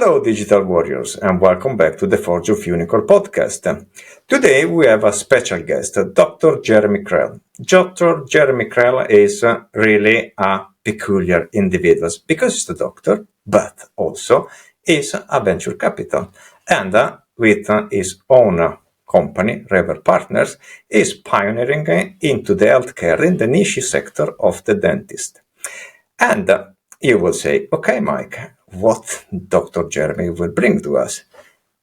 Hello, digital warriors, and welcome back to the Forge of Unicorn podcast. Today we have a special guest, Dr. Jeremy Krell. Dr. Jeremy Krell is really a peculiar individual because he's a doctor, but also is a venture capital. And with his own company, Reber Partners, is pioneering into the healthcare in the niche sector of the dentist. And you will say, okay, Mike, what Dr. Jeremy will bring to us?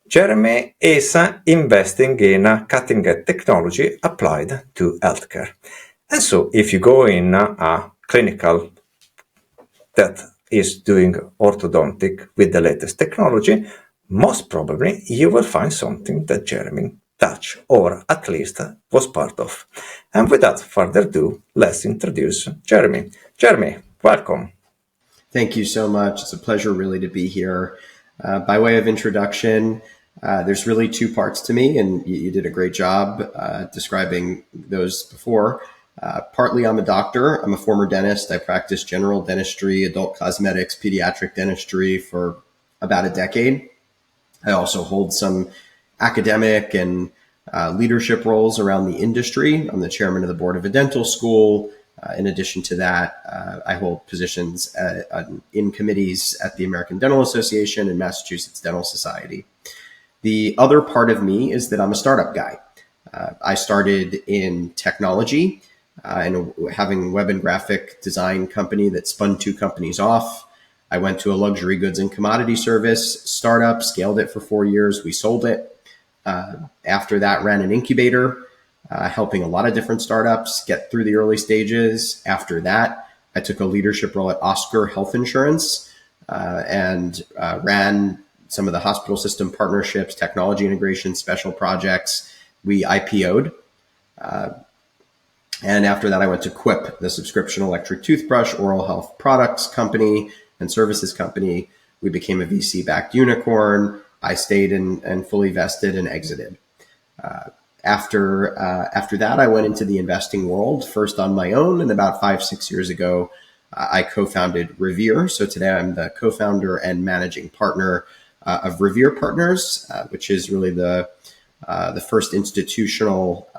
Jeremy is investing in cutting-edge technology applied to healthcare. And so if you go in a clinical that is doing orthodontic with the latest technology, most probably you will find something that Jeremy touched or at least was part of. And without further ado, let's introduce Jeremy. Jeremy, welcome. Thank you so much. It's a pleasure really to be here. By way of introduction, there's really two parts to me, and you did a great job describing those before. Partly I'm a doctor. I'm a former dentist. I practiced general dentistry, adult cosmetics, pediatric dentistry for about a decade. I also hold some academic and leadership roles around the industry. I'm the chairman of the board of a dental school. In addition to that, I hold positions in committees at the American Dental Association and Massachusetts Dental Society. The other part of me is that I'm a startup guy. I started in technology and having a web and graphic design company that spun two companies off. I went to a luxury goods and commodity service startup, scaled it for 4 years. We sold it. After that, ran an incubator. Helping a lot of different startups get through the early stages. After that, I took a leadership role at Oscar Health Insurance and ran some of the hospital system partnerships, technology integration, special projects. We IPO'd. And after that, I went to Quip, the subscription electric toothbrush, oral health products company and services company. We became a VC-backed unicorn. I stayed and fully vested and exited. After that, I went into the investing world, first on my own, and about 5-6 years ago, I co-founded Revere. So today I'm the co-founder and managing partner of Revere Partners, which is really the first institutional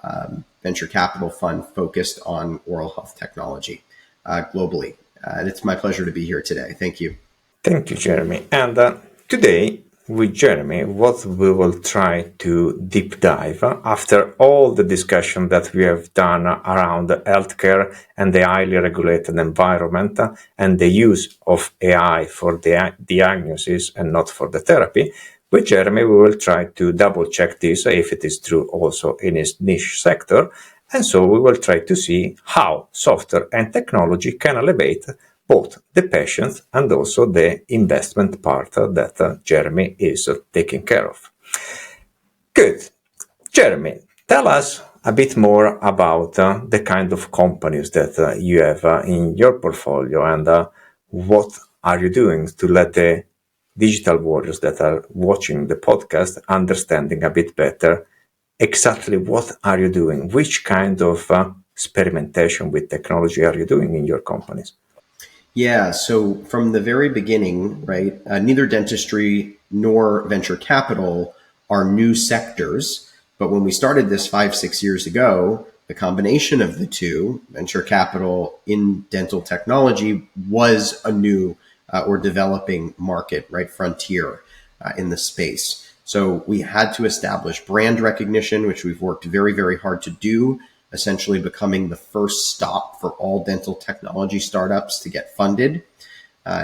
venture capital fund focused on oral health technology globally. And it's my pleasure to be here today. Thank you. Thank you, Jeremy. And today, with Jeremy, what we will try to deep dive after all the discussion that we have done around healthcare and the highly regulated environment and the use of AI for the diagnosis and not for the therapy. With Jeremy, we will try to double check this if it is true also in his niche sector. And so we will try to see how software and technology can elevate both the patient and also the investment part that Jeremy is taking care of. Good. Jeremy, tell us a bit more about the kind of companies that you have in your portfolio and what are you doing to let the digital warriors that are watching the podcast understanding a bit better exactly what are you doing, which kind of experimentation with technology are you doing in your companies? Yeah, so from the very beginning, right, neither dentistry nor venture capital are new sectors. But when we started this 5-6 years ago, the combination of the two, venture capital in dental technology, was a new or developing market, right, frontier in the space. So we had to establish brand recognition, which we've worked very, very hard to do, essentially becoming the first stop for all dental technology startups to get funded.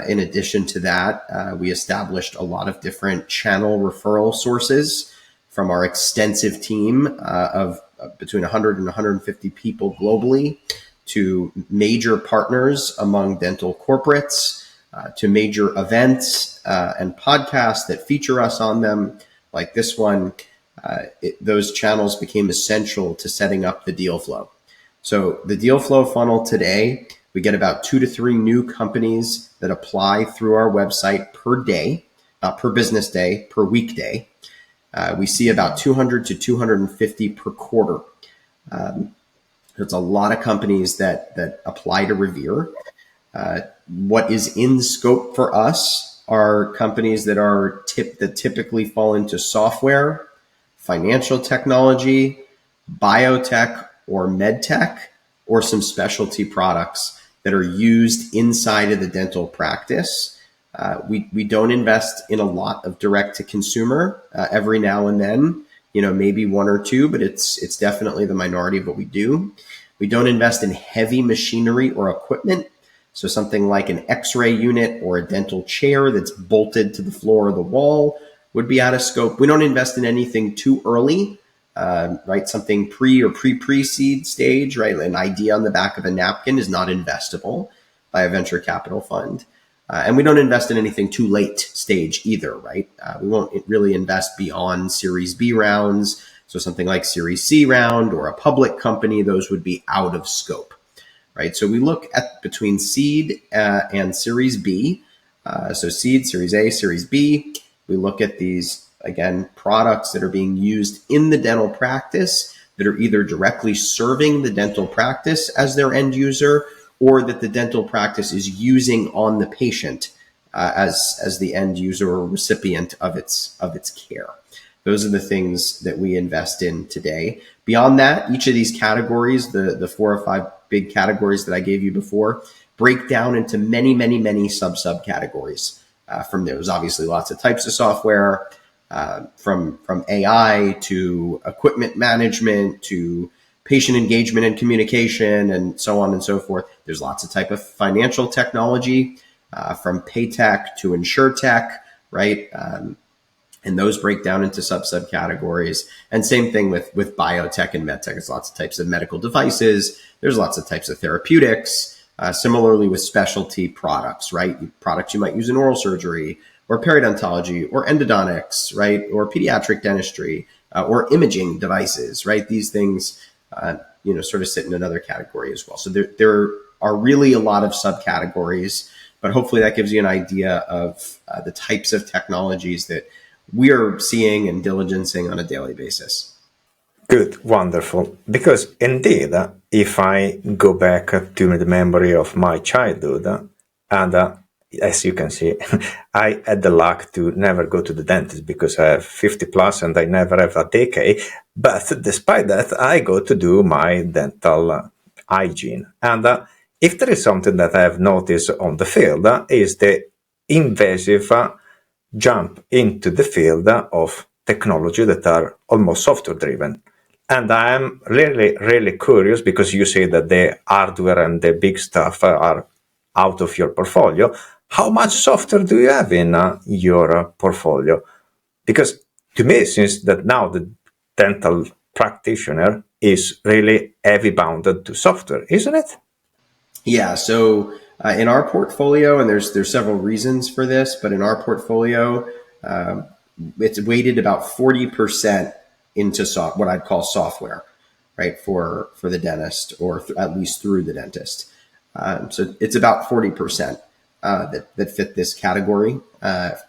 In addition to that, we established a lot of different channel referral sources from our extensive team of between 100 and 150 people globally to major partners among dental corporates, to major events and podcasts that feature us on them, like this one. Those channels became essential to setting up the deal flow. So the deal flow funnel today, we get about 2 to 3 new companies that apply through our website per day, per business day, per weekday. We see about 200 to 250 per quarter. There's a lot of companies that apply to Revere. What is in scope for us are companies that typically fall into software, financial technology, biotech or medtech, or some specialty products that are used inside of the dental practice. We don't invest in a lot of direct to consumer. Every now and then, maybe one or two, but it's definitely the minority of what we do. We don't invest in heavy machinery or equipment. So something like an X-ray unit or a dental chair that's bolted to the floor or the wall would be out of scope. We don't invest in anything too early, right? Something pre-seed stage, right? An idea on the back of a napkin is not investable by a venture capital fund. And we don't invest in anything too late stage either, right? We won't really invest beyond Series B rounds. So something like Series C round or a public company, those would be out of scope, right? So we look at between seed and Series B. So seed, Series A, Series B. We look at these, again, products that are being used in the dental practice that are either directly serving the dental practice as their end user, or that the dental practice is using on the patient as the end user or recipient of its care. Those are the things that we invest in today. Beyond that, each of these categories, the 4 or 5 big categories that I gave you before, break down into many, many, many subcategories. From there's obviously lots of types of software, from AI to equipment management to patient engagement and communication, and so on and so forth. There's lots of type of financial technology, from paytech to insurtech, right? And those break down into subcategories. And same thing with biotech and medtech. There's lots of types of medical devices. There's lots of types of therapeutics. Similarly with specialty products, right? Products you might use in oral surgery or periodontology or endodontics, right? Or pediatric dentistry, or imaging devices, right? These things, sort of sit in another category as well. So there are really a lot of subcategories, but hopefully that gives you an idea of the types of technologies that we are seeing and diligencing on a daily basis. Good, wonderful. Because indeed, if I go back to the memory of my childhood, and as you can see, I had the luck to never go to the dentist because I have 50 plus and I never have a decay. But despite that, I go to do my dental hygiene. And if there is something that I have noticed on the field, is the invasive jump into the field of technology that are almost software driven. And I'm really, really curious because you say that the hardware and the big stuff are out of your portfolio. How much software do you have in your portfolio? Because to me, it seems that now the dental practitioner is really heavy bounded to software, isn't it? Yeah. So in our portfolio, and there's several reasons for this, but in our portfolio, it's weighted about 40% into what I'd call software, right? For the dentist, or at least through the dentist. So it's about 40% that fit this category.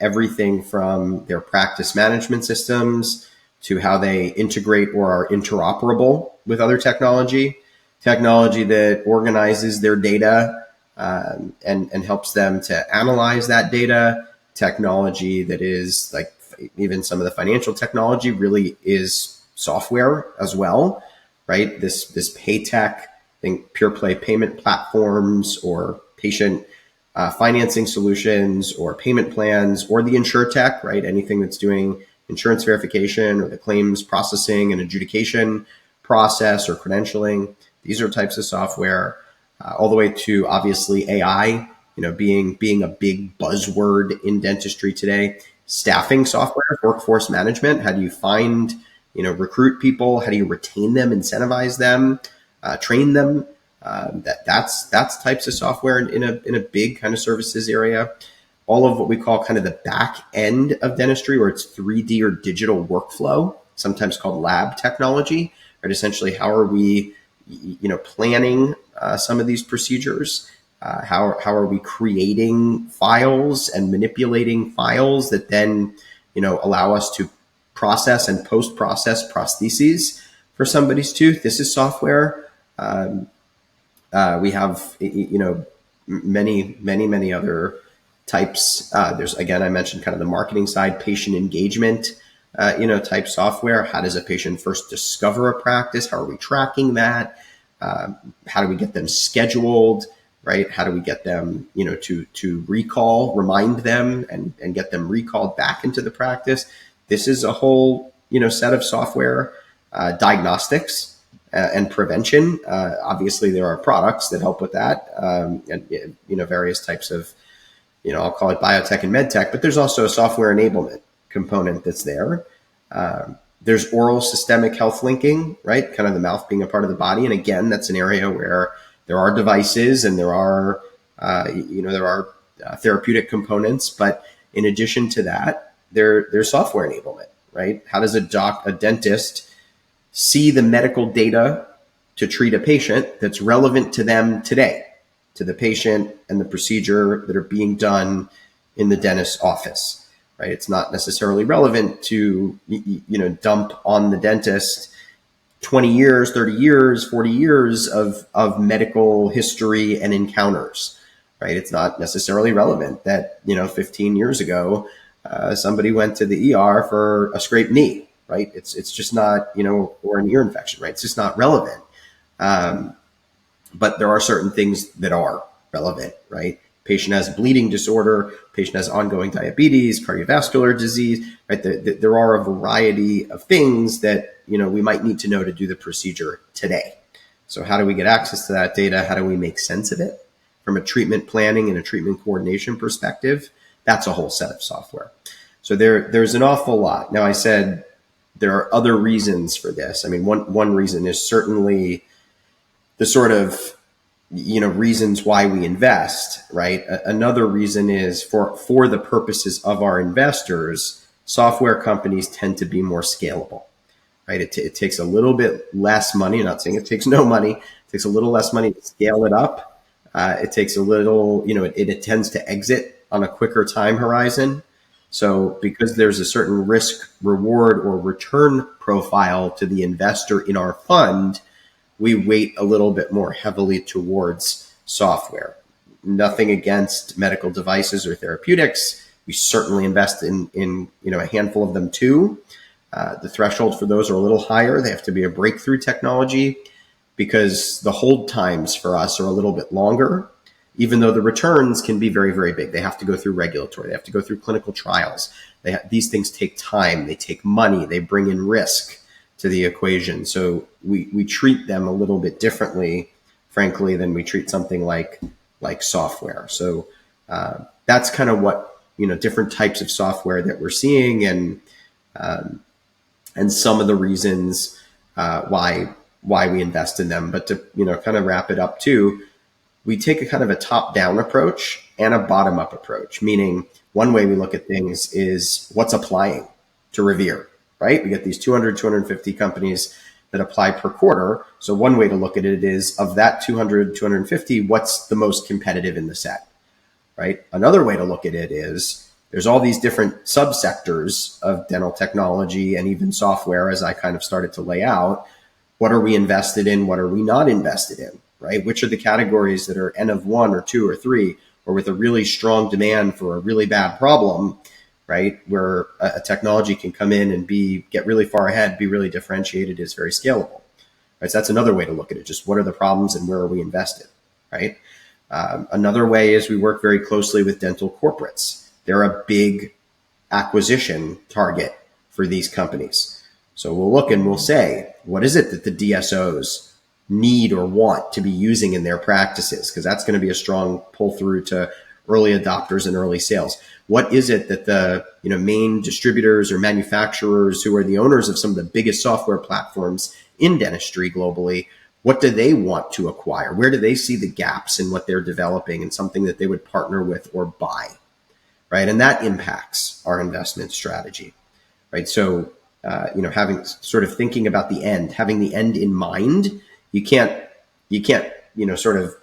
Everything from their practice management systems to how they integrate or are interoperable with other technology that organizes their data, and helps them to analyze that data. Technology that is like, even some of the financial technology really is software as well, right? This pay tech, think pure play payment platforms or patient financing solutions or payment plans, or the insurtech, right? Anything that's doing insurance verification or the claims processing and adjudication process or credentialing. These are types of software, all the way to obviously AI, being a big buzzword in dentistry today. Staffing software, workforce management. How do you find, recruit people? How do you retain them, incentivize them, train them? That's types of software in a big kind of services area. All of what we call kind of the back end of dentistry, where it's 3D or digital workflow, sometimes called lab technology, right? Essentially, how are we, planning some of these procedures? How are we creating files and manipulating files that then, allow us to process and post-process prostheses for somebody's tooth? This is software. We have, many other types. There's, again, I mentioned kind of the marketing side, patient engagement, type software. How does a patient first discover a practice? How are we tracking that? How do we get them scheduled, right? How do we get them, to recall, remind them and get them recalled back into the practice? This is a whole, set of software, diagnostics, and prevention. Obviously, there are products that help with that, and various types of, I'll call it biotech and medtech, but there's also a software enablement component that's there. There's oral systemic health linking, right? Kind of the mouth being a part of the body. And again, that's an area where there are devices and there are therapeutic components. But in addition to that, there's software enablement, right? How does a dentist see the medical data to treat a patient that's relevant to them today, to the patient and the procedure that are being done in the dentist's office? Right? It's not necessarily relevant to, dump on the dentist 20 years, 30 years, 40 years of medical history and encounters, right? It's not necessarily relevant that, 15 years ago, somebody went to the ER for a scraped knee, right? It's just not, or an ear infection, right? It's just not relevant. But there are certain things that are relevant, right? Patient has a bleeding disorder, patient has ongoing diabetes, cardiovascular disease, right? There are a variety of things that, we might need to know to do the procedure today. So how do we get access to that data? How do we make sense of it from a treatment planning and a treatment coordination perspective? That's a whole set of software. So there's an awful lot. Now, I said there are other reasons for this. I mean, one reason is certainly the sort of reasons why we invest, right? Another reason is for the purposes of our investors, software companies tend to be more scalable, right? It takes a little bit less money. I'm not saying it takes no money. It takes a little less money to scale it up. It takes a little, it tends to exit on a quicker time horizon. So because there's a certain risk, reward, or return profile to the investor in our fund, we weight a little bit more heavily towards software. Nothing against medical devices or therapeutics. We certainly invest in a handful of them too. The threshold for those are a little higher. They have to be a breakthrough technology because the hold times for us are a little bit longer, even though the returns can be very, very big. They have to go through regulatory. They have to go through clinical trials. These things take time. They take money. They bring in risk to the equation. So we treat them a little bit differently, frankly, than we treat something like software. So that's kind of what, different types of software that we're seeing and some of the reasons why we invest in them. But to, kind of wrap it up too, we take a kind of a top-down approach and a bottom-up approach, meaning one way we look at things is what's applying to Revere. Right? We get these 200, 250 companies that apply per quarter. So one way to look at it is of that 200, 250, what's the most competitive in the set, right? Another way to look at it is there's all these different subsectors of dental technology and even software, as I kind of started to lay out. What are we invested in? What are we not invested in, right? Which are the categories that are N of 1 or 2 or 3, or with a really strong demand for a really bad problem, right? Where a technology can come in and get really far ahead, be really differentiated, is very scalable, right? So that's another way to look at it. Just what are the problems and where are we invested, right? Another way is we work very closely with dental corporates. They're a big acquisition target for these companies. So we'll look and we'll say, what is it that the DSOs need or want to be using in their practices? Because that's going to be a strong pull through to early adopters and early sales. What is it that the main distributors or manufacturers who are the owners of some of the biggest software platforms in dentistry globally, what do they want to acquire? Where do they see the gaps in what they're developing and something that they would partner with or buy, right? And that impacts our investment strategy, right? So, having sort of thinking about the end, having the end in mind, you can't, sort of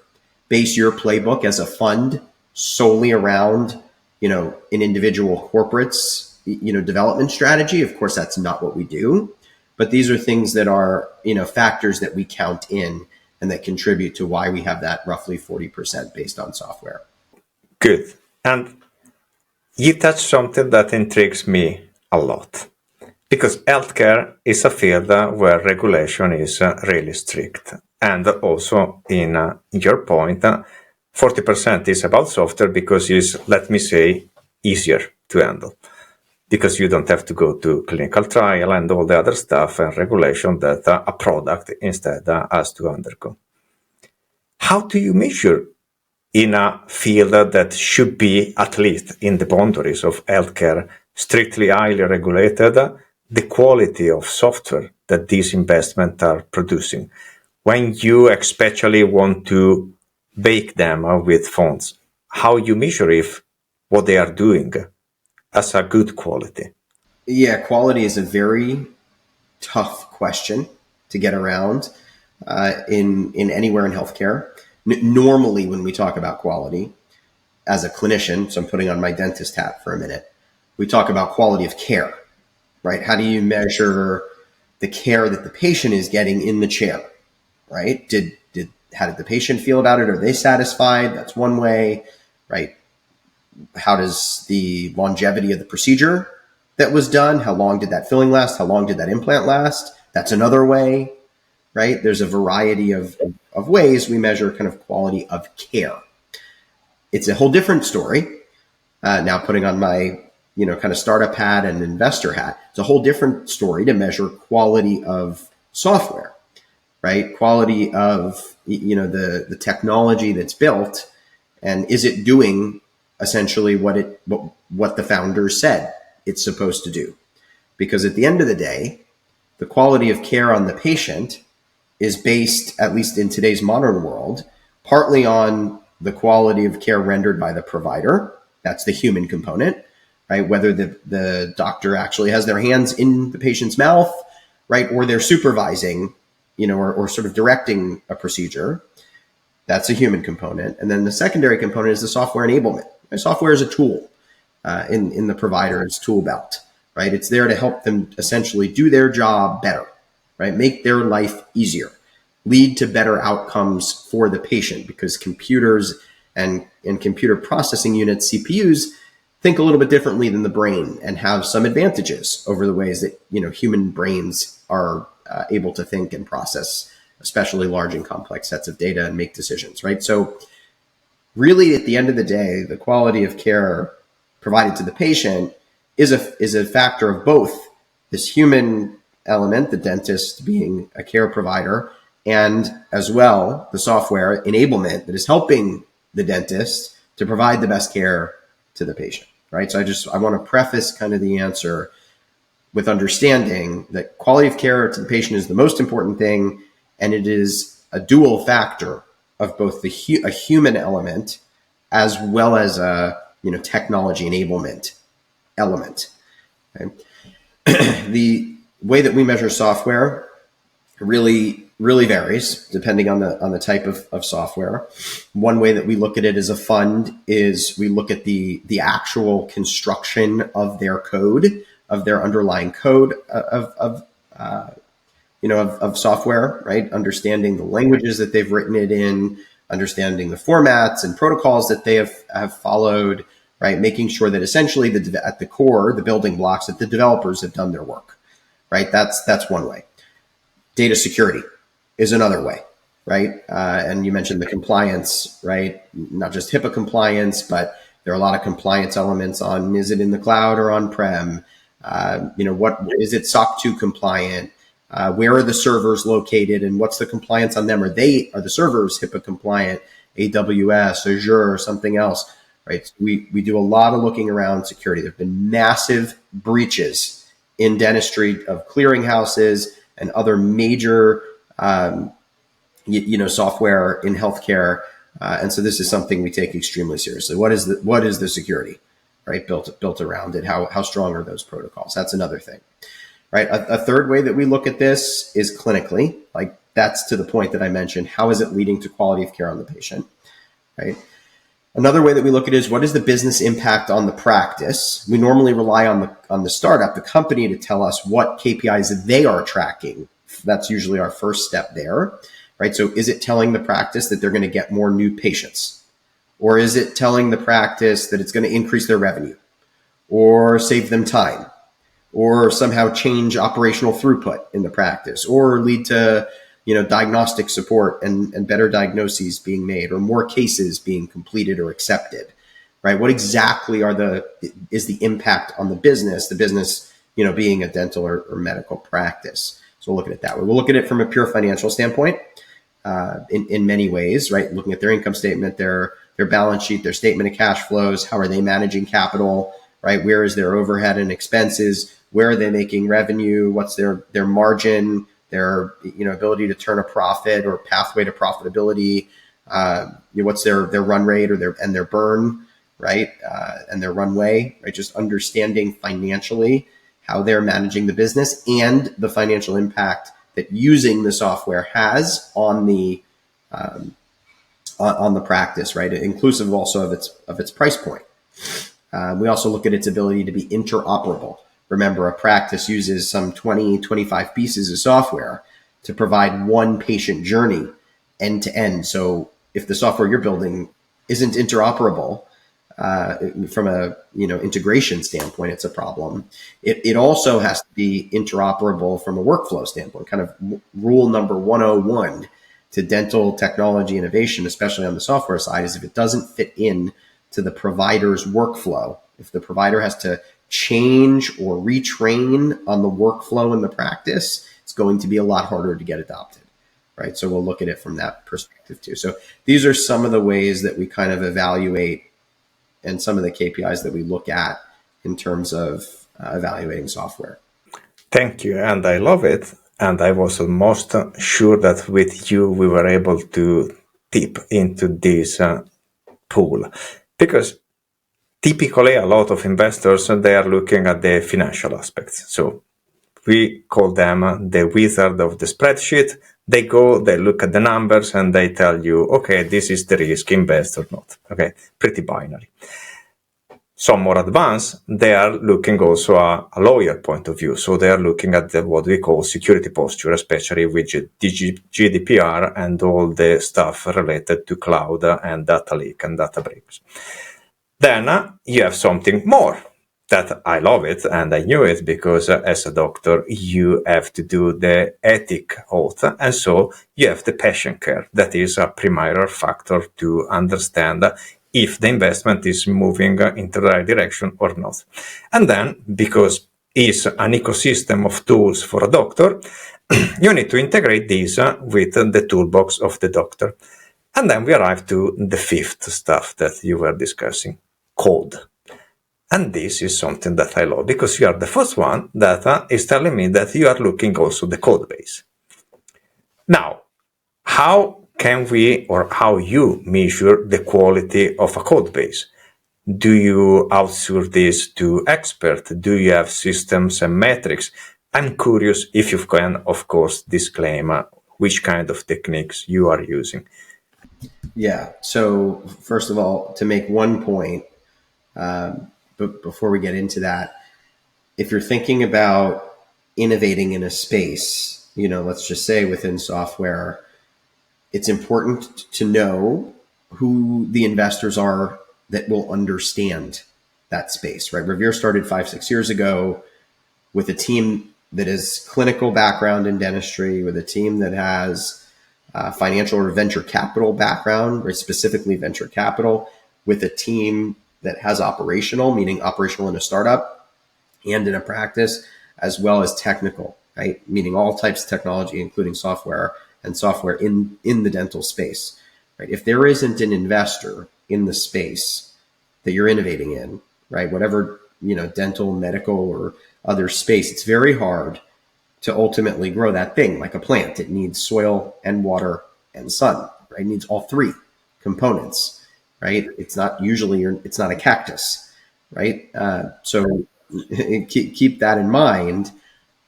base your playbook as a fund solely around, an individual corporate's, development strategy. Of course, that's not what we do, but these are things that are, factors that we count in and that contribute to why we have that roughly 40% based on software. Good. And You touch something that intrigues me a lot because healthcare is a field where regulation is really strict. And also, in your point, 40% is about software because it's, let me say, easier to handle because you don't have to go to clinical trial and all the other stuff and regulation that a product instead has to undergo. How do you measure in a field that should be, at least in the boundaries of healthcare, strictly highly regulated, the quality of software that these investments are producing? When you especially want to bake them with funds, how you measure if what they are doing as a good quality? Yeah, quality is a very tough question to get around in anywhere in healthcare. Normally, when we talk about quality as a clinician, so I'm putting on my dentist hat for a minute, we talk about quality of care, right? How do you measure the care that the patient is getting in the chair, right? How did the patient feel about it? Are they satisfied? That's one way, right? How does the longevity of the procedure that was done, how long did that filling last? How long did that implant last? That's another way, right? There's a variety of ways we measure kind of quality of care. It's a whole different story. Now putting on my, kind of startup hat and investor hat, it's a whole different story to measure quality of software, right? Quality of, the technology that's built, and is it doing essentially what the founders said it's supposed to do? Because at the end of the day, the quality of care on the patient is based, at least in today's modern world, partly on the quality of care rendered by the provider. That's the human component, right? Whether the doctor actually has their hands in the patient's mouth, right? Or they're supervising, or sort of directing a procedure. That's a human component. And then the secondary component is the software enablement. Software is a tool in the provider's tool belt, right? It's there to help them essentially do their job better, right? Make their life easier, lead to better outcomes for the patient, because computers and computer processing units, CPUs, think a little bit differently than the brain and have some advantages over the ways that, human brains are able to think and process, especially large and complex sets of data, and make decisions, right? So really, at the end of the day, the quality of care provided to the patient is a factor of both this human element, the dentist being a care provider, and as well the software enablement that is helping the dentist to provide the best care to the patient, right? So I want to preface kind of the answer with understanding that quality of care to the patient is the most important thing, and it is a dual factor of both a human element as well as a technology enablement element. Okay? The way that we measure software really varies depending on the type of software. One way that we look at it as a fund is we look at the actual construction of their code, of their underlying code of software, right? Understanding the languages that they've written it in, understanding the formats and protocols that they have followed, right? Making sure that essentially at the core, the building blocks, that the developers have done their work, right? That's one way. Data security is another way, right? And you mentioned the compliance, right? Not just HIPAA compliance, but there are a lot of compliance elements on, is it in the cloud or on-prem? What is it SOC 2 compliant? Where are the servers located, and what's the compliance on them? Are the servers HIPAA compliant, AWS, Azure, or something else, right? We do a lot of looking around security. There have been massive breaches in dentistry of clearinghouses and other major, software in healthcare. And so this is something we take extremely seriously. What is the security, right? Built around it. How strong are those protocols? That's another thing. Right. A third way that we look at this is clinically, like that's to the point that I mentioned. How is it leading to quality of care on the patient? Right. Another way that we look at it is what is the business impact on the practice? We normally rely on the startup, the company, to tell us what KPIs they are tracking. That's usually our first step there. Right. So is it telling the practice that they're going to get more new patients? Or is it telling the practice that it's going to increase their revenue? or save them time, or somehow change operational throughput in the practice, or lead to diagnostic support and better diagnoses being made, or more cases being completed or accepted, right? What exactly is the impact on the business being a dental or medical practice? So we'll look at it that way. We'll look at it from a pure financial standpoint, in many ways, right? Looking at their income statement, their balance sheet, their statement of cash flows, how are they managing capital, right? Where is their overhead and expenses? Where are they making revenue? What's their margin, their ability to turn a profit or pathway to profitability? What's their run rate or their burn, right? And their runway, right? Just understanding financially how they're managing the business and the financial impact that using the software has on the practice, right? Inclusive also of its price point. We also look at its ability to be interoperable. Remember, a practice uses some 20, 25 pieces of software to provide one patient journey end to end. So if the software you're building isn't interoperable, from a integration standpoint, it's a problem. It also has to be interoperable from a workflow standpoint. Kind of rule number 101 to dental technology innovation, especially on the software side, is if it doesn't fit in to the provider's workflow, if the provider has to change or retrain on the workflow in the practice, it's going to be a lot harder to get adopted, right? So we'll look at it from that perspective too. So these are some of the ways that we kind of evaluate and some of the KPIs that we look at in terms of evaluating software. Thank you. And I love it. And I was almost sure that with you, we were able to tip into this pool, because typically a lot of investors, they are looking at the financial aspects. So we call them the wizard of the spreadsheet. They look at the numbers and they tell you, okay, this is the risk, invest or not. Okay, pretty binary. Some more advanced, they are looking also a lawyer point of view. So they are looking at what we call security posture, especially with GDPR and all the stuff related to cloud and data leak and data breaks. Then you have something more that I love it, and I knew it because as a doctor, you have to do the ethic oath. And so you have the patient care. That is a primary factor to understand if the investment is moving into the right direction or not. And then, because it's an ecosystem of tools for a doctor, you need to integrate these with the toolbox of the doctor. And then we arrive to the fifth stuff that you were discussing, code. And this is something that I love, because you are the first one that is telling me that you are looking also the code base. Now, how can we, or how you measure the quality of a code base? Do you outsource this to experts? Do you have systems and metrics? I'm curious if you can, of course, disclaim which kind of techniques you are using. Yeah. So first of all, to make one point, but before we get into that, if you're thinking about innovating in a space, let's just say within software, it's important to know who the investors are that will understand that space, right? Revere started 5-6 years ago with a team that is clinical background in dentistry, with a team that has financial or venture capital background, or specifically venture capital, with a team that has operational, meaning operational in a startup and in a practice, as well as technical, right? Meaning all types of technology, including software and software in the dental space, right? If there isn't an investor in the space that you're innovating in, right? Whatever, dental, medical, or other space, it's very hard to ultimately grow that thing like a plant. It needs soil and water and sun, right? It needs all three components, right? It's not a cactus, right? So keep that in mind,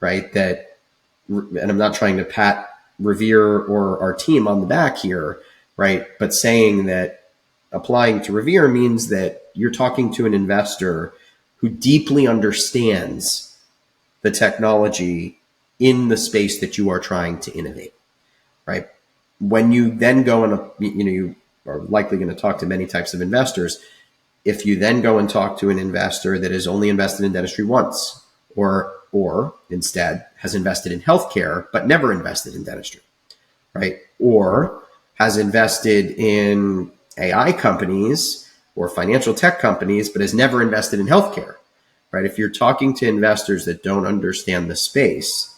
right? And I'm not trying to pat Revere or our team on the back here, right? But saying that applying to Revere means that you're talking to an investor who deeply understands the technology in the space that you are trying to innovate, right? When you then go and, you are likely going to talk to many types of investors, if you then go and talk to an investor that has only invested in dentistry once, or instead has invested in healthcare but never invested in dentistry, right? Or has invested in AI companies or financial tech companies but has never invested in healthcare, right? If you're talking to investors that don't understand the space,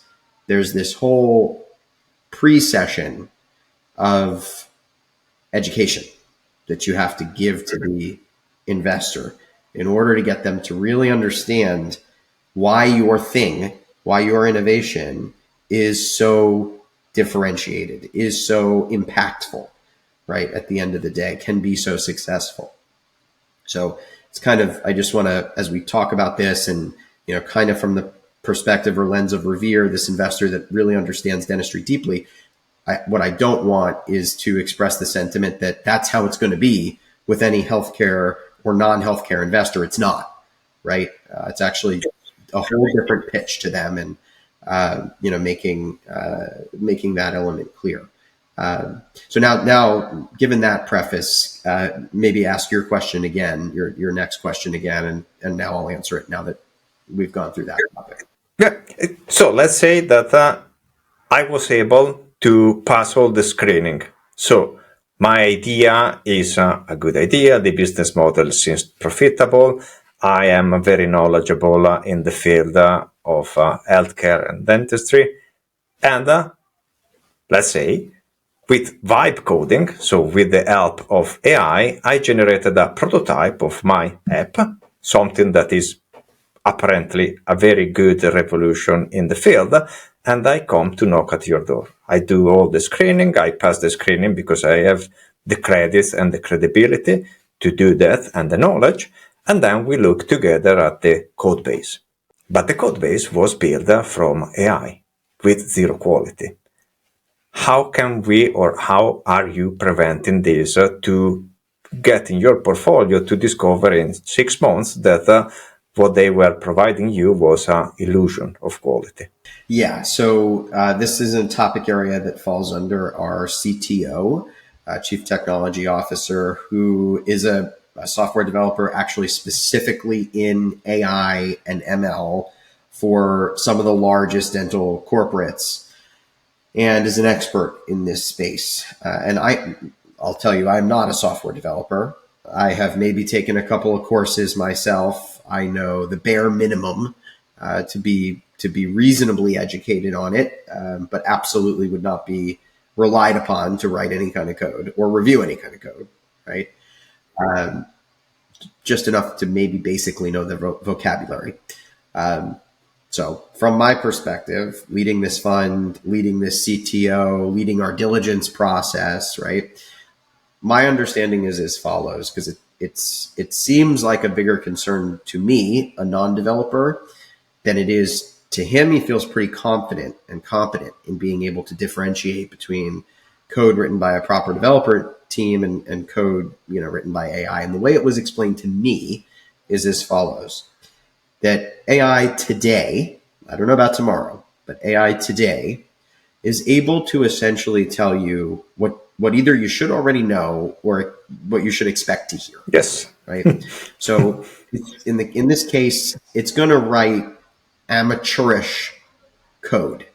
there's this whole pre-session of education that you have to give to the investor in order to get them to really understand why your thing, why your innovation is so differentiated, is so impactful, right? At the end of the day, can be so successful. So it's kind of, I just want to, as we talk about this and, kind of from the perspective or lens of Revere, this investor that really understands dentistry deeply, what I don't want is to express the sentiment that that's how it's going to be with any healthcare or non-healthcare investor. It's not, right? It's actually a whole different pitch to them, and making that element clear. So now, given that preface, maybe ask your question again, your next question again, and now I'll answer it now that we've gone through that topic. Yeah. So let's say that I was able to pass all the screening. So my idea is a good idea. The business model seems profitable. I am very knowledgeable in the field of healthcare and dentistry. And let's say with vibe coding, so with the help of AI, I generated a prototype of my app, something that is apparently a very good revolution in the field, and I come to knock at your door. I do all the screening, I pass the screening because I have the credits and the credibility to do that and the knowledge, and then we look together at the code base. But the code base was built from AI with zero quality. How can we, or how are you preventing this to get in your portfolio to discover in 6 months that what they were providing you was an illusion of quality? Yeah, so this is a topic area that falls under our CTO, Chief Technology Officer, who is a software developer actually specifically in AI and ML for some of the largest dental corporates, and is an expert in this space. And I'll tell you, I'm not a software developer. I have maybe taken a couple of courses myself. I know the bare minimum to be reasonably educated on it, but absolutely would not be relied upon to write any kind of code or review any kind of code, right? Just enough to maybe basically know the vocabulary. So from my perspective, leading this fund, leading this CTO, leading our diligence process, right? My understanding is as follows, because it seems like a bigger concern to me, a non-developer, than it is to him. He feels pretty confident and competent in being able to differentiate between code written by a proper developer team and code written by AI. And the way it was explained to me is as follows: that AI today, I don't know about tomorrow, but AI today is able to essentially tell you what either you should already know or what you should expect to hear. Yes. Right. So in this case, it's going to write amateurish code,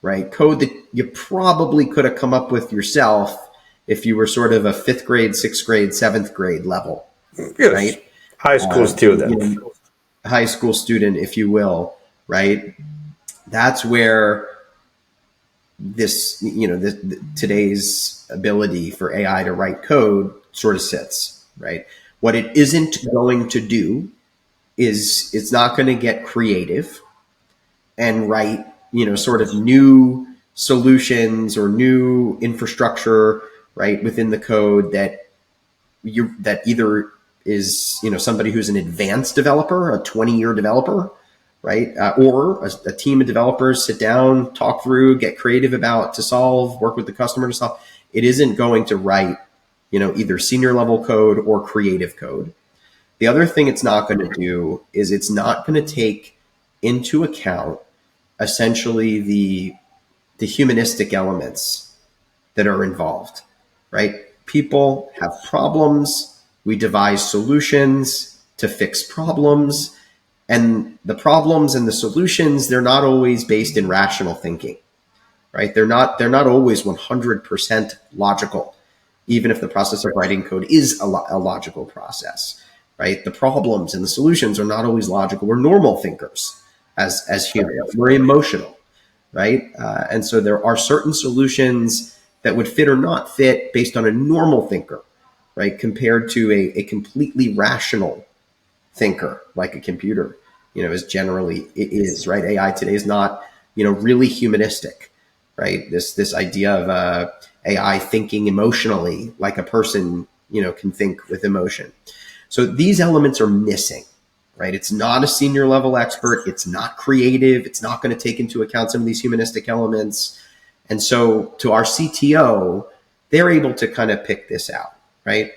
right? Code that you probably could have come up with yourself if you were sort of a 5th grade, 6th grade, 7th grade level, Yes. right? High school student. High school student, if you will, right? That's where this, today's ability for AI to write code sort of sits, right? What it isn't going to do is it's not going to get creative and write, sort of new solutions or new infrastructure, right, within the code that either is, somebody who's an advanced developer, a 20-year developer, right? Or a team of developers sit down, talk through, get creative about to solve, work with the customer to solve. It isn't going to write, either senior level code or creative code. The other thing it's not going to do is it's not going to take into account essentially the humanistic elements that are involved, right? People have problems. We devise solutions to fix problems. And the problems and the solutions, they're not always based in rational thinking, right? They're not always 100% logical, even if the process of writing code is a logical process, right? The problems and the solutions are not always logical. We're normal thinkers as humans. We're emotional, right? And so there are certain solutions that would fit or not fit based on a normal thinker, right? Compared to a completely rational thinker like a computer, is generally it is, right? AI today is not, really humanistic, right? This idea of AI thinking emotionally like a person, can think with emotion. So these elements are missing, right? It's not a senior level expert. It's not creative. It's not going to take into account some of these humanistic elements. And so to our CTO, they're able to kind of pick this out, right?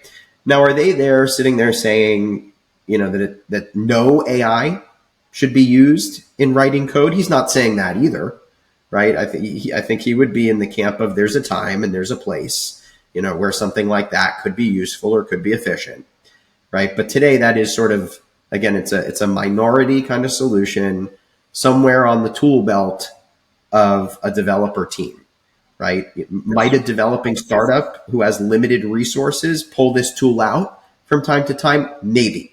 Now, are they there sitting there saying, that no AI should be used in writing code? He's not saying that either, right? I think he would be in the camp of there's a time and there's a place, where something like that could be useful or could be efficient, right? But today that is sort of, again, it's a minority kind of solution somewhere on the tool belt of a developer team, right? Might a developing startup who has limited resources pull this tool out from time to time? Maybe.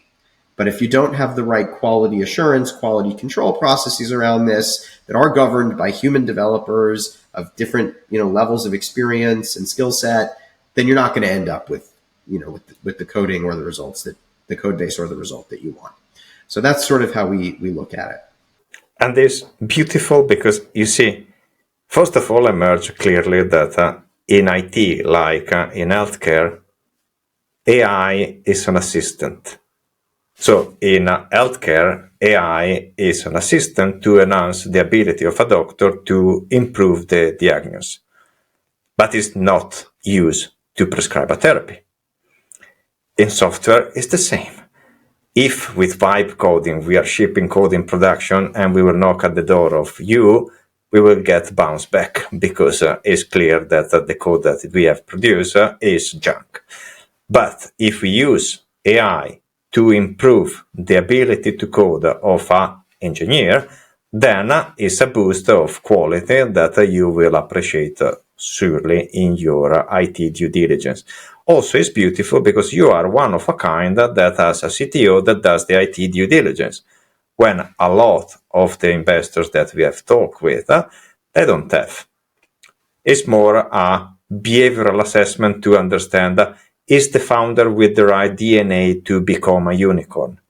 But if you don't have the right quality assurance, quality control processes around this that are governed by human developers of different, levels of experience and skill set, then you're not going to end up with, with the coding or the results that the code base or the result that you want. So that's sort of how we look at it. And it's beautiful because you see, first of all, emerge clearly that in IT, like in healthcare, AI is an assistant. So in healthcare, AI is an assistant to enhance the ability of a doctor to improve the diagnosis, but is not used to prescribe a therapy. In software, it's the same. If with vibe coding we are shipping code in production and we will knock at the door of you, we will get bounce back because it's clear that the code that we have produced is junk. But if we use AI to improve the ability to code of an engineer, then it's a boost of quality that you will appreciate surely in your IT due diligence. Also, it's beautiful because you are one of a kind that has a CTO that does the IT due diligence, when a lot of the investors that we have talked with, they don't have. It's more a behavioral assessment to understand, is the founder with the right DNA to become a unicorn?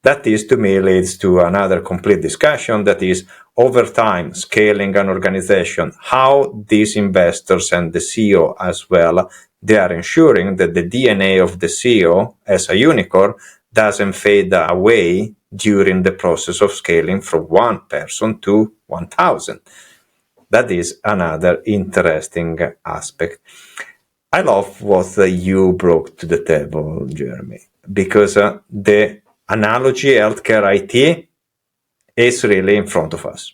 That is, to me, leads to another complete discussion that is, over time, scaling an organization, how these investors and the CEO as well, they are ensuring that the DNA of the CEO as a unicorn doesn't fade away during the process of scaling from one person to 1,000. That is another interesting aspect. I love what you brought to the table, Jeremy, because the analogy healthcare IT is really in front of us.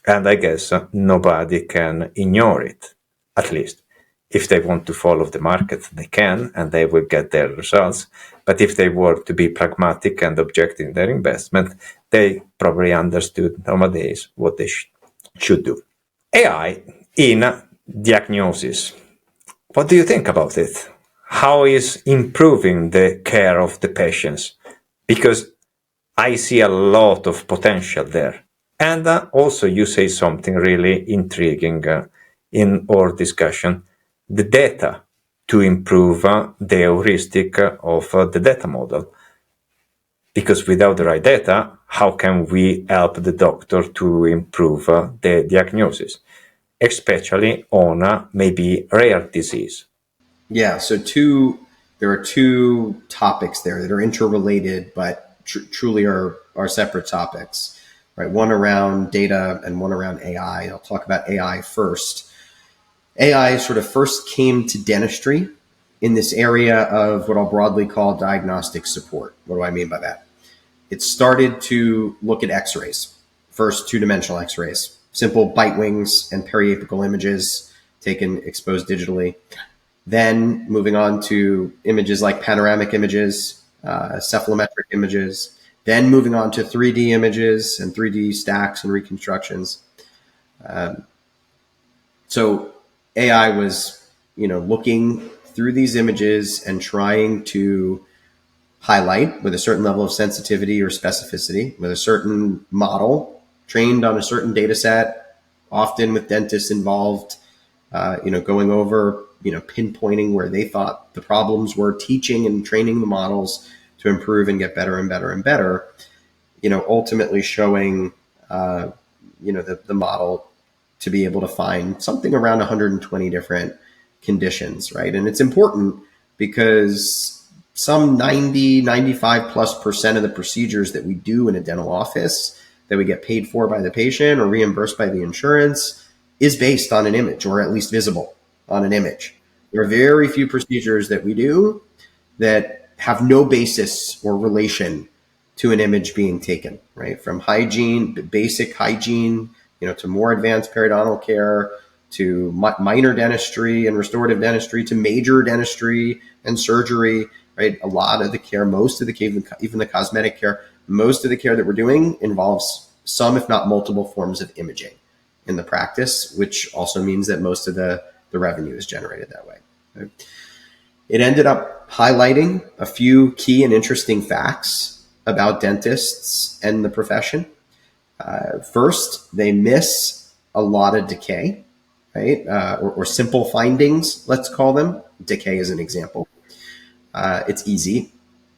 And I guess nobody can ignore it, at least. If they want to follow the market, they can, and they will get their results. But if they were to be pragmatic and objective in their investment, they probably understood nowadays what they should do. AI in diagnosis. What do you think about it? How is improving the care of the patients? Because I see a lot of potential there. And also you say something really intriguing in our discussion, the data to improve the heuristic of the data model. Because without the right data, how can we help the doctor to improve the diagnosis, especially on maybe rare disease? Yeah, so there are two topics there that are interrelated, but truly are separate topics, right? One around data and one around AI. I'll talk about AI first. AI sort of first came to dentistry in this area of what I'll broadly call diagnostic support. What do I mean by that? It started to look at x-rays, first two-dimensional x-rays, simple bite wings and periapical images taken exposed digitally. Then moving on to images like panoramic images, cephalometric images, then moving on to 3D images and 3D stacks and reconstructions. So AI was, looking through these images and trying to highlight with a certain level of sensitivity or specificity, with a certain model trained on a certain data set, often with dentists involved, going over, pinpointing where they thought the problems were, teaching and training the models to improve and get better and better and better, ultimately showing, the model to be able to find something around 120 different conditions, right? And it's important because some 90, 95+% of the procedures that we do in a dental office that we get paid for by the patient or reimbursed by the insurance is based on an image, or at least visible on an image. There are very few procedures that we do that have no basis or relation to an image being taken, right? From hygiene, basic hygiene, to more advanced periodontal care, to minor dentistry and restorative dentistry, to major dentistry and surgery, right? A lot of the care, most of the care, even the cosmetic care, most of the care that we're doing involves some, if not multiple forms of imaging in the practice, which also means that most of the revenue is generated that way. Right? It ended up highlighting a few key and interesting facts about dentists and the profession. First, they miss a lot of decay, right? Or simple findings, let's call them. Decay is an example. It's easy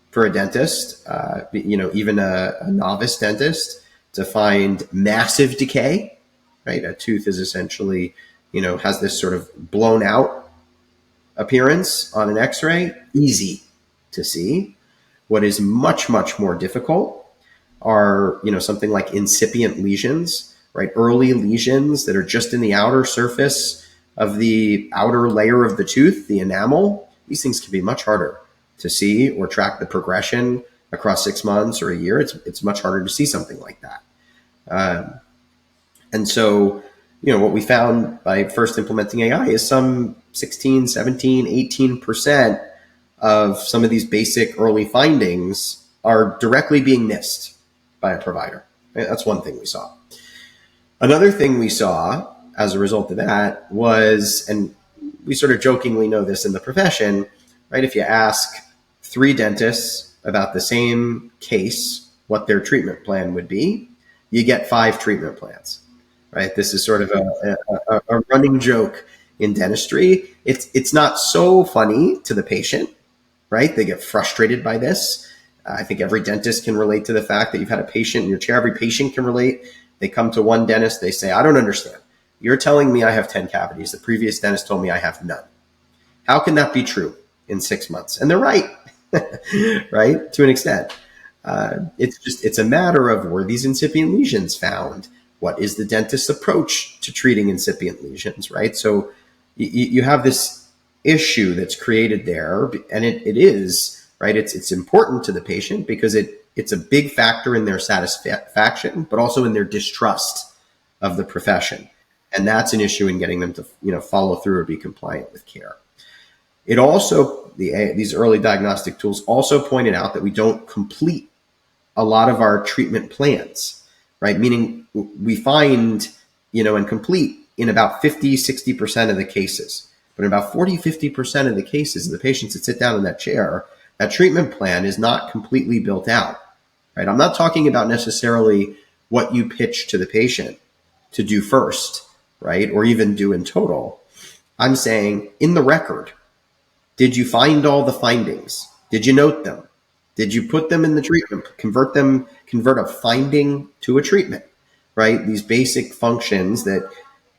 for a dentist, even a novice dentist, to find massive decay, right? A tooth is essentially, has this sort of blown out appearance on an x-ray, easy to see. What is much, much more difficult are, something like incipient lesions, right? Early lesions that are just in the outer surface of the outer layer of the tooth, the enamel. These things can be much harder to see or track the progression across 6 months or a year. It's much harder to see something like that. And so, what we found by first implementing AI is some 16, 17, 18% of some of these basic early findings are directly being missed by a provider. Right? That's one thing we saw. Another thing we saw as a result of that was, and we sort of jokingly know this in the profession, right? If you ask 3 dentists about the same case, what their treatment plan would be, you get 5 treatment plans, right? This is sort of a running joke in dentistry. It's not so funny to the patient, right? They get frustrated by this. I think every dentist can relate to the fact that you've had a patient in your chair. Every patient can relate. They come to one dentist. They say, I don't understand. You're telling me I have 10 cavities. The previous dentist told me I have none. How can that be true in 6 months? And they're right, right? To an extent. It's a matter of, were these incipient lesions found? What is the dentist's approach to treating incipient lesions, right? So you have this issue that's created there, and it is, right? It's important to the patient because it's a big factor in their satisfaction, but also in their distrust of the profession. And that's an issue in getting them to, follow through or be compliant with care. It also, these early diagnostic tools also pointed out that we don't complete a lot of our treatment plans, right? Meaning we find, and complete in about 50, 60% of the cases. But in about 40, 50% of the cases, the patients that sit down in that chair, that treatment plan is not completely built out, right? I'm not talking about necessarily what you pitch to the patient to do first, right? Or even do in total. I'm saying in the record, did you find all the findings? Did you note them? Did you put them in the treatment? Convert a finding to a treatment, right? These basic functions that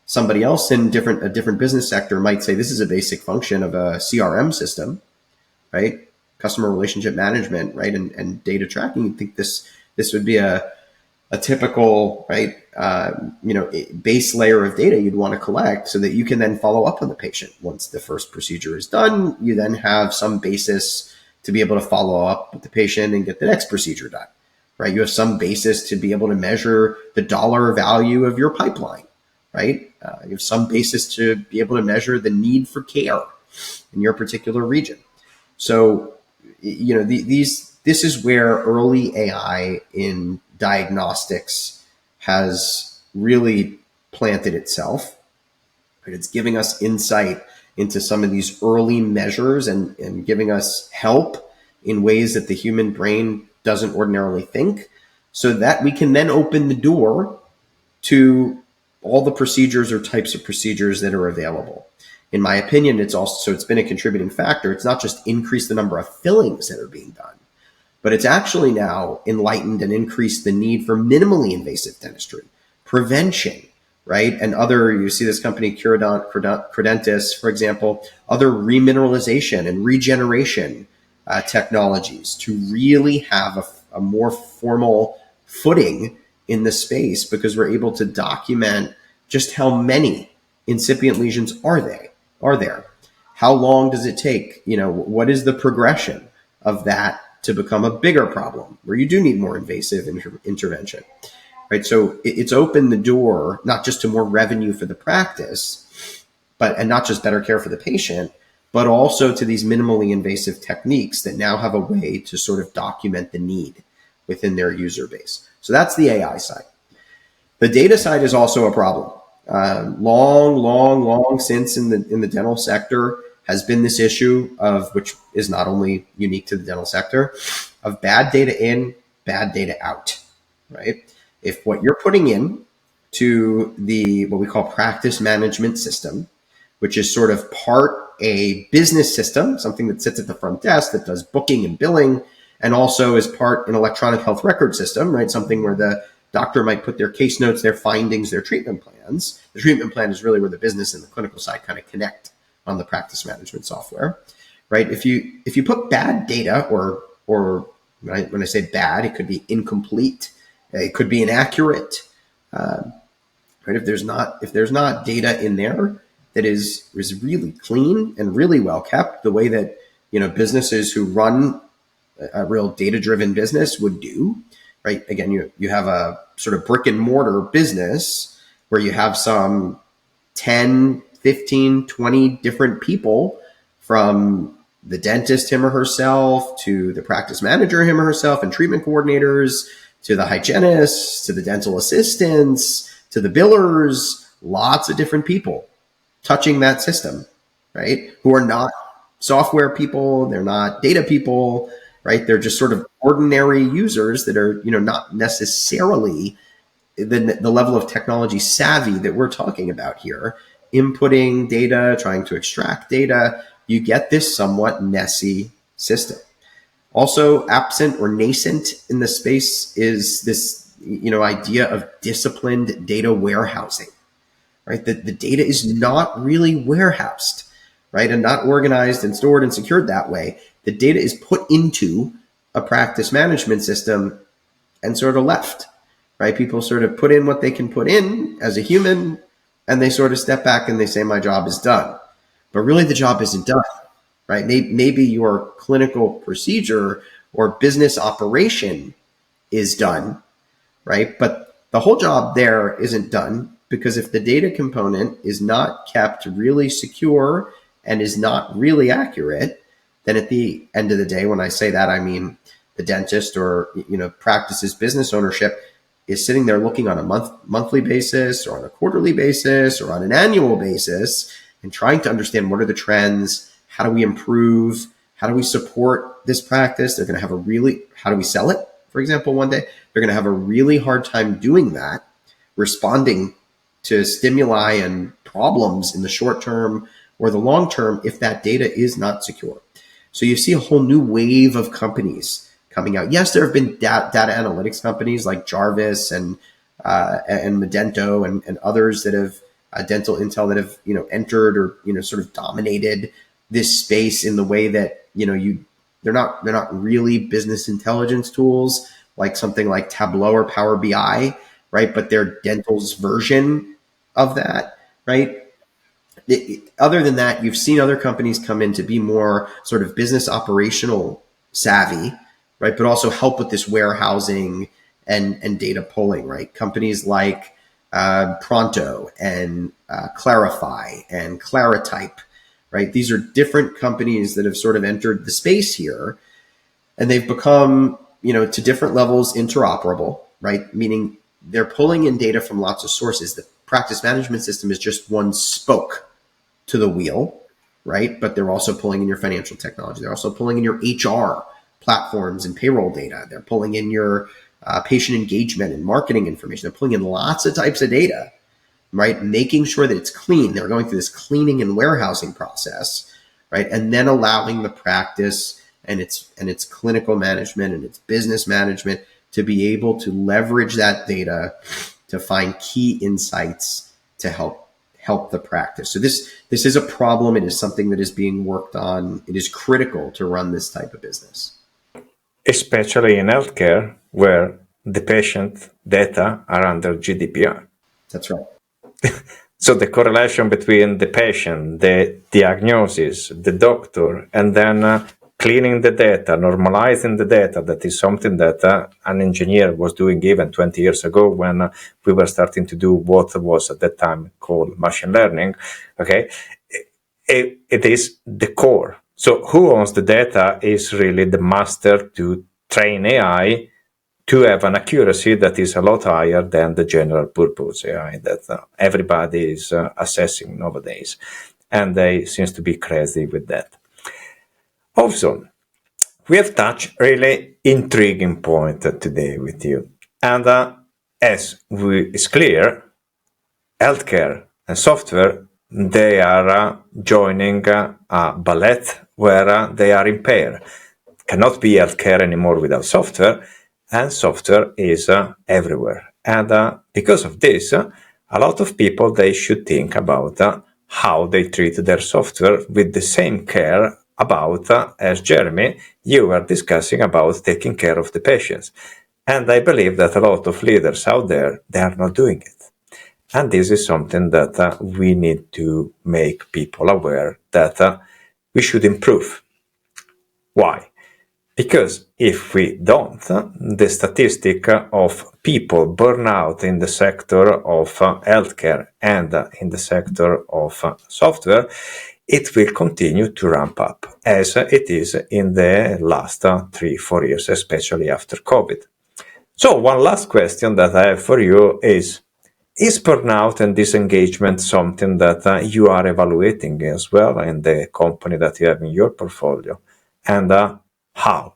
somebody else in a different business sector might say, this is a basic function of a CRM system, right? Customer relationship management, right? And data tracking. You think this would be a typical, right? Base layer of data you'd want to collect so that you can then follow up on the patient. Once the first procedure is done, you then have some basis to be able to follow up with the patient and get the next procedure done, right? You have some basis to be able to measure the dollar value of your pipeline, right? You have some basis to be able to measure the need for care in your particular region. So, this is where early AI in diagnostics has really planted itself. It's giving us insight into some of these early measures and giving us help in ways that the human brain doesn't ordinarily think, so that we can then open the door to all the procedures or types of procedures that are available. In my opinion, it's been a contributing factor. It's not just increased the number of fillings that are being done, but it's actually now enlightened and increased the need for minimally invasive dentistry, prevention, right? And you see this company, Credentis, for example, other remineralization and regeneration technologies to really have a more formal footing in the space, because we're able to document just how many incipient lesions are there. How long does it take? What is the progression of that to become a bigger problem where you do need more invasive intervention, right? So it's opened the door not just to more revenue for the practice, and not just better care for the patient, but also to these minimally invasive techniques that now have a way to sort of document the need within their user base. So that's the AI side. The data side is also a problem. Long since in the dental sector has been this issue of, which is not only unique to the dental sector, of bad data in, bad data out, right? If what you're putting in to what we call practice management system, which is sort of part a business system, something that sits at the front desk that does booking and billing, and also is part an electronic health record system, right? Something where the doctor might put their case notes, their findings, their treatment plans. The treatment plan is really where the business and the clinical side kind of connect on the practice management software, right? If you put bad data, or when I say bad, it could be incomplete, it could be inaccurate, right? If there's not data in there that is really clean and really well kept, the way that businesses who run a real data-driven business would do, right? Again, you have a sort of brick and mortar business where you have some 10, 15, 20 different people, from the dentist, him or herself, to the practice manager, him or herself, and treatment coordinators, to the hygienists, to the dental assistants, to the billers, lots of different people touching that system, right? Who are not software people, they're not data people, right? They're just sort of ordinary users that are, not necessarily the level of technology savvy that we're talking about here. Inputting data, trying to extract data, you get this somewhat messy system. Also absent or nascent in the space is this, idea of disciplined data warehousing, right? The data is not really warehoused, right? And not organized and stored and secured that way. The data is put into a practice management system and sort of left, right? People sort of put in what they can put in as a human, and they sort of step back and they say, my job is done. But really the job isn't done, right? Maybe your clinical procedure or business operation is done, right? But the whole job there isn't done, because if the data component is not kept really secure and is not really accurate, then at the end of the day, when I say that, I mean the dentist or practice's business ownership is sitting there looking on a monthly basis, or on a quarterly basis, or on an annual basis, and trying to understand what are the trends, how do we improve, how do we support this practice. They're going to have how do we sell it, for example, one day? They're going to have a really hard time doing that, responding to stimuli and problems in the short term or the long term if that data is not secure. So you see a whole new wave of companies coming out. Yes, there have been data analytics companies like Jarvis and Medento and others that have Dental Intel that have entered or sort of dominated this space in the way that they're not really business intelligence tools like something like Tableau or Power BI, right? But they're dental's version of that, right? Other than that, you've seen other companies come in to be more sort of business operational savvy, right? But also help with this warehousing and data pulling, right? Companies like Pronto and Clarify and Claritype, right? These are different companies that have sort of entered the space here, and they've become, to different levels interoperable, right? Meaning they're pulling in data from lots of sources. The practice management system is just one spoke to the wheel, right? But they're also pulling in your financial technology. They're also pulling in your HR platforms and payroll data. They're pulling in your patient engagement and marketing information. They're pulling in lots of types of data, right? Making sure that it's clean. They're going through this cleaning and warehousing process, right? And then allowing the practice and its clinical management and its business management to be able to leverage that data to find key insights to help the practice. So this is a problem. It is something that is being worked on. It is critical to run this type of business. Especially in healthcare, where the patient data are under GDPR. That's right. So the correlation between the patient, the diagnosis, the doctor, and then cleaning the data, normalizing the data, that is something that an engineer was doing even 20 years ago when we were starting to do what was at that time called machine learning. Okay, it is the core. So who owns the data is really the master to train AI to have an accuracy that is a lot higher than the general purpose AI that everybody is assessing nowadays. And they seems to be crazy with that. Also, we have touched really intriguing point today with you. And as it's clear, healthcare and software, they are joining a ballet where they are in pair. Cannot be healthcare anymore without software, and software is everywhere. And because of this, a lot of people, they should think about how they treat their software with the same care about, as Jeremy, you were discussing about taking care of the patients. And I believe that a lot of leaders out there, they are not doing it. And this is something that we need to make people aware that we should improve. Why? Because if we don't, the statistic of people burn out in the sector of healthcare and in the sector of software, it will continue to ramp up as it is in the last 3-4 years, especially after COVID. So one last question that I have for you is burnout and disengagement something that you are evaluating as well in the company that you have in your portfolio? And how?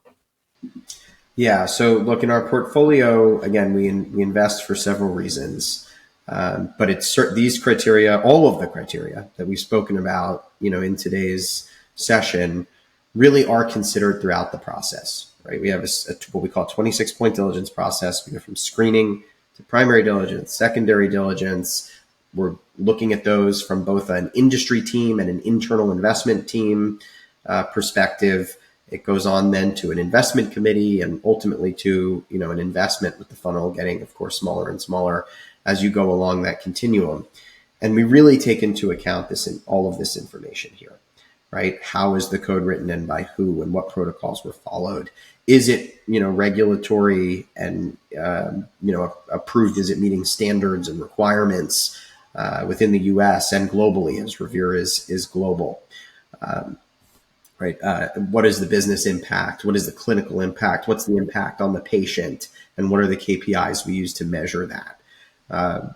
Yeah. So look, in our portfolio, again, we invest for several reasons. But it's these criteria, all of the criteria that we've spoken about, in today's session, really are considered throughout the process, right? We have what we call a 26-point diligence process. We go from screening to primary diligence, secondary diligence. We're looking at those from both an industry team and an internal investment team perspective. It goes on then to an investment committee and ultimately to, an investment, with the funnel getting, of course, smaller and smaller as you go along that continuum. And we really take into account all of this information here, right? How is the code written and by who, and what protocols were followed? Is it, regulatory and, approved? Is it meeting standards and requirements within the US and globally, as Revere is global? Right. What is the business impact? What is the clinical impact? What's the impact on the patient? And what are the KPIs we use to measure that?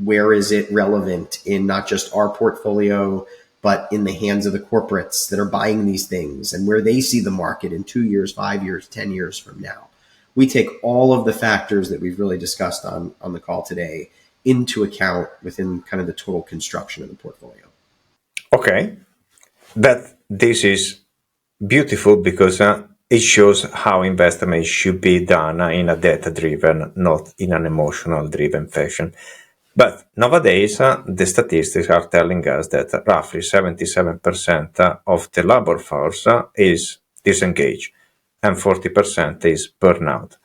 Where is it relevant in not just our portfolio, but in the hands of the corporates that are buying these things, and where they see the market in 2 years, 5 years, 10 years from now? We take all of the factors that we've really discussed on the call today into account within kind of the total construction of the portfolio. Okay. But this is beautiful because it shows how investment should be done in a data-driven, not in an emotional-driven fashion. But nowadays, the statistics are telling us that roughly 77% of the labor force is disengaged and 40% is burnout.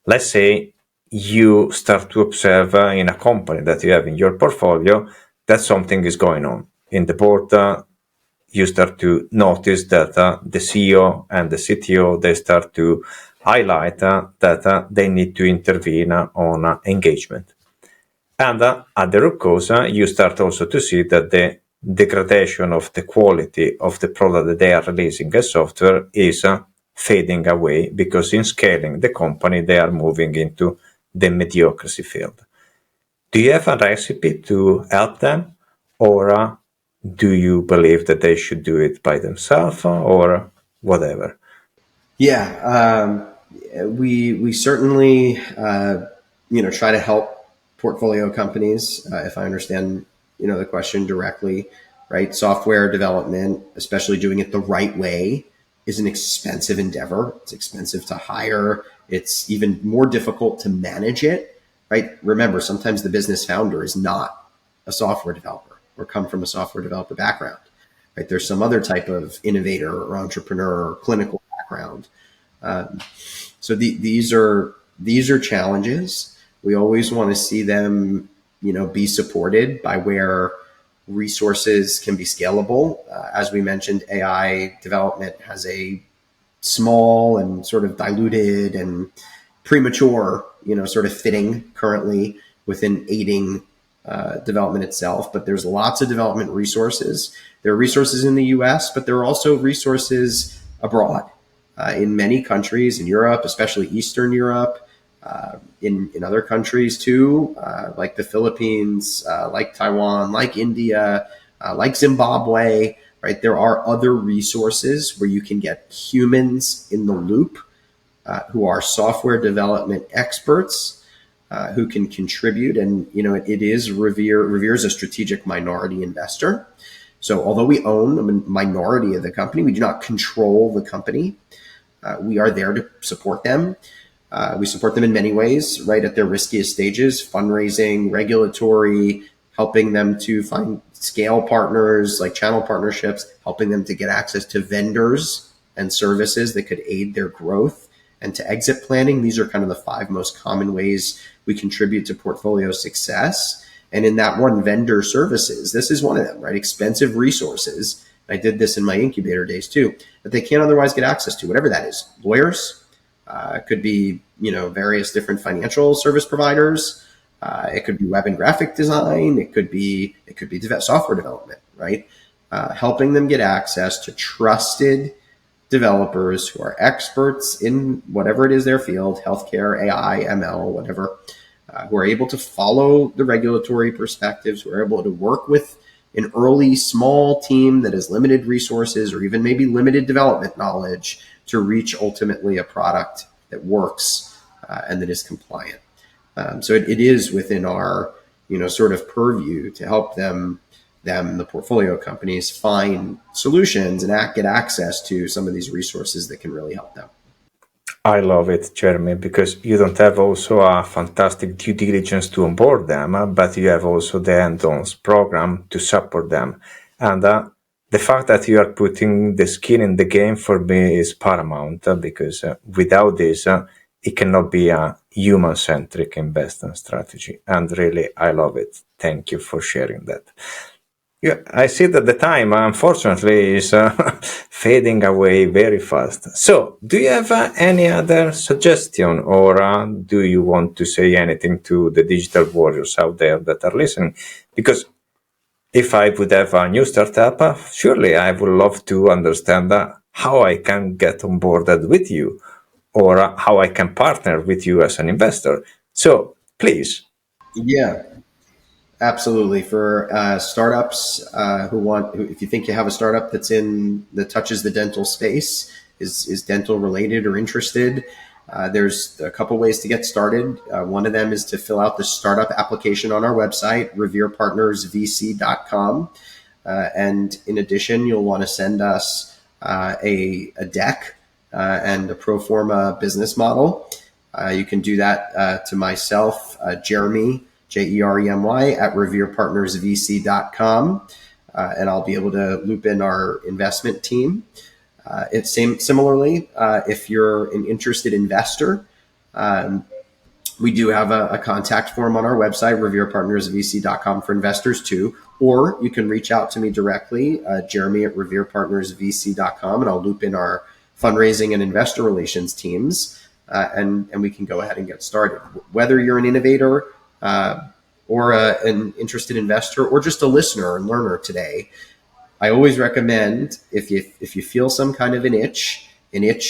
Let's say you start to observe in a company that you have in your portfolio that something is going on. In the board, you start to notice that the CEO and the CTO, they start to highlight that they need to intervene on engagement. And at the root cause, you start also to see that the degradation of the quality of the product that they are releasing as software is fading away, because in scaling the company, they are moving into the mediocrity field. Do you have a recipe to help them, or do you believe that they should do it by themselves, or whatever? Yeah, we certainly try to help portfolio companies. If I understand the question directly, right? Software development, especially doing it the right way, is an expensive endeavor. It's expensive to hire. It's even more difficult to manage it, right? Remember, sometimes the business founder is not a software developer or come from a software developer background, right? There's some other type of innovator or entrepreneur or clinical background. So these are challenges. We always want to see them, be supported by where resources can be scalable. As we mentioned, AI development has a small and sort of diluted and premature, sort of fitting currently within aiding development itself. But there's lots of development resources. There are resources in the US, but there are also resources abroad. In many countries in Europe, especially Eastern Europe, in other countries too, like the Philippines, like Taiwan, like India, like Zimbabwe, right? There are other resources where you can get humans in the loop who are software development experts who can contribute. And, it is Revere. Revere is a strategic minority investor. So although we own a minority of the company, we do not control the company. We are there to support them. We support them in many ways, right at their riskiest stages, fundraising, regulatory, helping them to find scale partners like channel partnerships, helping them to get access to vendors and services that could aid their growth, and to exit planning. These are kind of the 5 most common ways we contribute to portfolio success. And in that one, vendor services, this is one of them, right? Expensive resources. I did this in my incubator days too, that they can't otherwise get access to, whatever that is. Lawyers, could be, various different financial service providers. It could be web and graphic design. It could be software development, right? Helping them get access to trusted developers who are experts in whatever it is their field, healthcare, AI, ML, whatever, who are able to follow the regulatory perspectives, who are able to work with an early small team that has limited resources or even maybe limited development knowledge to reach ultimately a product that works and that is compliant. So it is within our, sort of purview to help them, the portfolio companies, find solutions and get access to some of these resources that can really help them. I love it, Jeremy, because you don't have also a fantastic due diligence to onboard them, but you have also the hands-on program to support them. And the fact that you are putting the skin in the game for me is paramount, because without this, it cannot be a human-centric investment strategy. And really, I love it. Thank you for sharing that. Yeah, I see that the time, unfortunately, is fading away very fast. So, do you have any other suggestion, or do you want to say anything to the digital warriors out there that are listening? Because if I would have a new startup, surely I would love to understand how I can get on board with you, or how I can partner with you as an investor. So, please. Yeah. Absolutely. For startups if you think you have a startup that touches the dental space, is dental related or interested, there's a couple ways to get started. One of them is to fill out the startup application on our website, reverepartnersvc.com. And in addition, you'll want to send us a deck and a pro forma business model. You can do that to myself, Jeremy, Jeremy, at reverepartnersvc.com. And I'll be able to loop in our investment team. Similarly, if you're an interested investor, we do have a contact form on our website, reverepartnersvc.com, for investors too. Or you can reach out to me directly, Jeremy at reverepartnersvc.com, and I'll loop in our fundraising and investor relations teams, and we can go ahead and get started. Whether you're an innovator, or an interested investor or just a listener and learner today, I always recommend if you feel some kind of an itch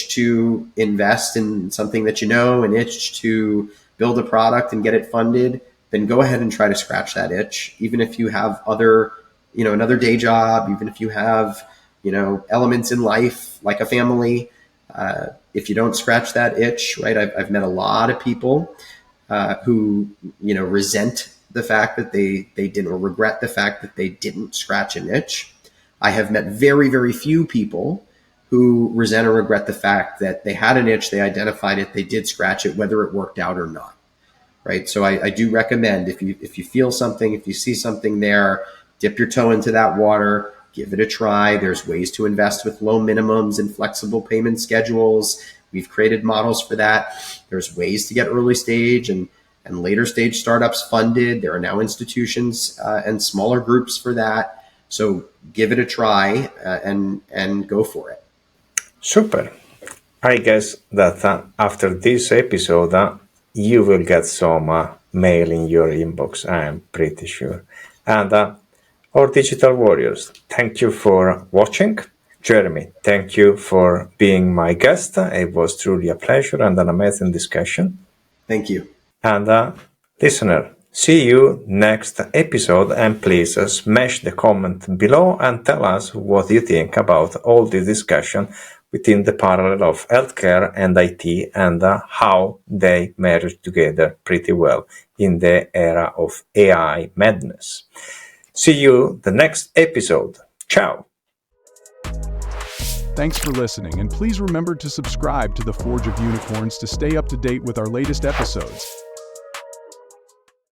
to invest in something that you know, an itch to build a product and get it funded, then go ahead and try to scratch that itch. Even if you have another day job, even if you have, elements in life like a family, if you don't scratch that itch, right? I've met a lot of people who, resent the fact that they didn't, or regret the fact that they didn't scratch an itch. I have met very, very few people who resent or regret the fact that they had an itch, they identified it, they did scratch it, whether it worked out or not, right? So I do recommend if you feel something, if you see something there, dip your toe into that water, give it a try. There's ways to invest with low minimums and flexible payment schedules. We've created models for that. There's ways to get early stage and later stage startups funded. There are now institutions and smaller groups for that. So give it a try and go for it. Super. I guess that after this episode, you will get some mail in your inbox, I am pretty sure. And our digital warriors, thank you for watching. Jeremy, thank you for being my guest. It was truly a pleasure and an amazing discussion. Thank you. And listener, see you next episode, and please smash the comment below and tell us what you think about all this discussion within the parallel of healthcare and IT, and how they marry together pretty well in the era of AI madness. See you the next episode. Ciao. Thanks for listening, and please remember to subscribe to the Forge of Unicorns to stay up to date with our latest episodes.